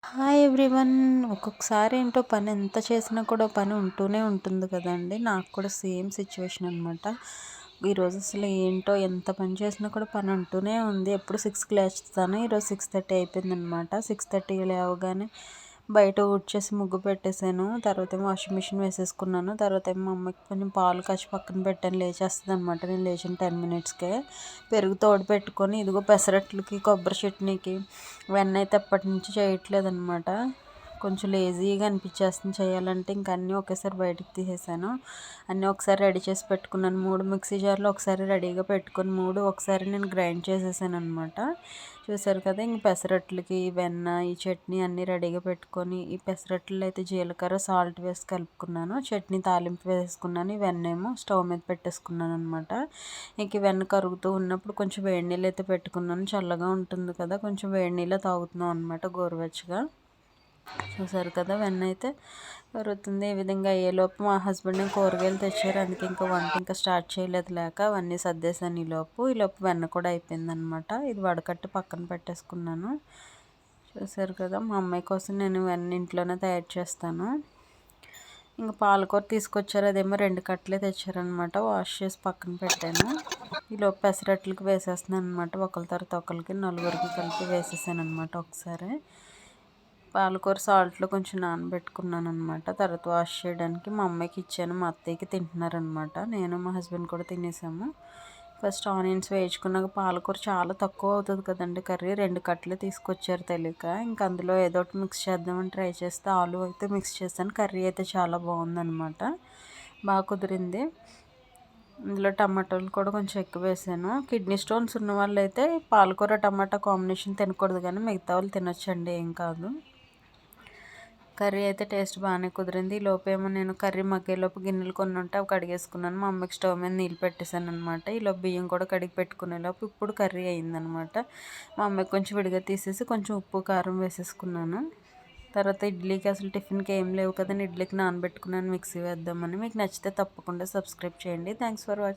Hi everyone. ఒక్కొక్కసారి ఏంటో పని ఎంత చేసినా కూడా పని ఉంటూనే ఉంటుంది కదండి. నాకు కూడా సేమ్ సిచ్యువేషన్ అనమాట. ఈరోజు అసలు ఏంటో ఎంత పని చేసినా కూడా పని ఉంటూనే ఉంది. ఎప్పుడు 6కి లేస్తాను, ఈరోజు 6:30 అయిపోయిందనమాట. 6:30 లేవగానే బయట ఊడ్చేసి ముగ్గు పెట్టేశాను. తర్వాత ఏమో వాషింగ్ మిషన్ వేసేసుకున్నాను. తర్వాత ఏమో మా అమ్మకి కొంచెం పాలు కాచి పక్కన పెట్టాను, లేచేస్తుంది అనమాట. నేను లేచిన 10 మినిట్స్కే పెరుగు తోడు పెట్టుకొని ఇదిగో పెసరట్లకి కొబ్బరి చట్నీకి వెన్న అయితే ఎప్పటి నుంచి చేయట్లేదు అనమాట. కొంచెం లేజీగా అనిపించేస్తుంది చేయాలంటే. ఇంక అన్నీ ఒకేసారి బయటకు తీసేసాను. అన్నీ ఒకసారి రెడీ చేసి పెట్టుకున్నాను. 3 మిక్సీ జార్లు ఒకసారి రెడీగా పెట్టుకొని 3 ఒకసారి నేను గ్రైండ్ చేసేసాను అనమాట. చూసారు కదా. ఇంక పెసరట్లకి వెన్న ఈ చట్నీ అన్నీ రెడీగా పెట్టుకొని, ఈ పెసరట్లు అయితే జీలకర్ర సాల్ట్ వేసి కలుపుకున్నాను. చట్నీ తాలింపు వేసుకున్నాను. ఈ వెన్నేమో స్టవ్ మీద పెట్టేసుకున్నాను అనమాట. ఇంక వెన్న కరుగుతూ ఉన్నప్పుడు కొంచెం వేడి నీళ్ళు అయితే పెట్టుకున్నాను. చల్లగా ఉంటుంది కదా, కొంచెం వేడి నీళ్ళే తాగుతున్నాం అనమాట గోరువెచ్చగా. చూసారు కదా, వెన్న అయితే కరుగుతుంది. ఈ విధంగా అయ్యేలోపు మా హస్బెండ్ కూరగాయలు తెచ్చారు. అందుకే ఇంకా వంట ఇంకా స్టార్ట్ చేయలేదు, లేక అవన్నీ సర్దేశాను. ఈలోపు వెన్న కూడా అయిపోయిందనమాట. ఇది వడకట్టి పక్కన పెట్టేసుకున్నాను. చూసారు కదా, మా అమ్మాయి కోసం నేను వెన్న ఇంట్లోనే తయారు చేస్తాను. ఇంకా పాలకూర తీసుకొచ్చారు, అదేమో 2 కట్టలే తెచ్చారనమాట. వాష్ చేసి పక్కన పెట్టాను. ఈలోపు పెసరట్లకి వేసేస్తున్నాను అనమాట. ఒకరి తర్వాత ఒకరికి నలుగురికి కలిపి వేసేసాను అనమాట ఒకసారి. పాలకూర సాల్ట్లో కొంచెం నానబెట్టుకున్నాను అనమాట. తర్వాత వాష్ చేయడానికి మా అమ్మాయికి ఇచ్చాను, మా అత్తయ్యకి తింటున్నారనమాట. నేను మా హస్బెండ్ కూడా తినేసాము. ఫస్ట్ ఆనియన్స్ వేయించుకున్నాక, పాలకూర చాలా తక్కువ అవుతుంది కదండి కర్రీ. 2 కట్టలు తీసుకొచ్చారు తెలియక. ఇంకా అందులో ఏదో ఒకటి మిక్స్ చేద్దామని ట్రై చేస్తే ఆలు అయితే మిక్స్ చేశాను. కర్రీ అయితే చాలా బాగుందనమాట, బాగా కుదిరింది. ఇందులో టమాటాలు కూడా కొంచెం ఎక్కువ వేసాను. కిడ్నీ స్టోన్స్ ఉన్న వాళ్ళు అయితే పాలకూర టమాటా కాంబినేషన్ తినకూడదు, కానీ మిగతా వాళ్ళు తినొచ్చండి, ఏం కాదు. కర్రీ అయితే టేస్ట్ బాగానే కుదిరింది. ఈ లోపేమో నేను కర్రీ మగ్గేలోపు గిన్నెలు కొన్ని ఉంటే అవి కడిగేసుకున్నాను. మా అమ్మకి స్టవ్ మీద నీళ్ళు పెట్టేశాను అనమాట. ఈలోపు బియ్యం కూడా కడిగి పెట్టుకునేలోపు ఇప్పుడు కర్రీ అయిందనమాట. మా అమ్మకి కొంచెం విడిగా తీసేసి కొంచెం ఉప్పు కారం వేసేసుకున్నాను. తర్వాత ఇడ్లీకి అసలు టిఫిన్కి ఏం లేవు కదండి, ఇడ్లీకి నానబెట్టుకున్నాను మిక్సీ వేద్దామని. మీకు నచ్చితే తప్పకుండా సబ్స్క్రైబ్ చేయండి. Thanks for watching.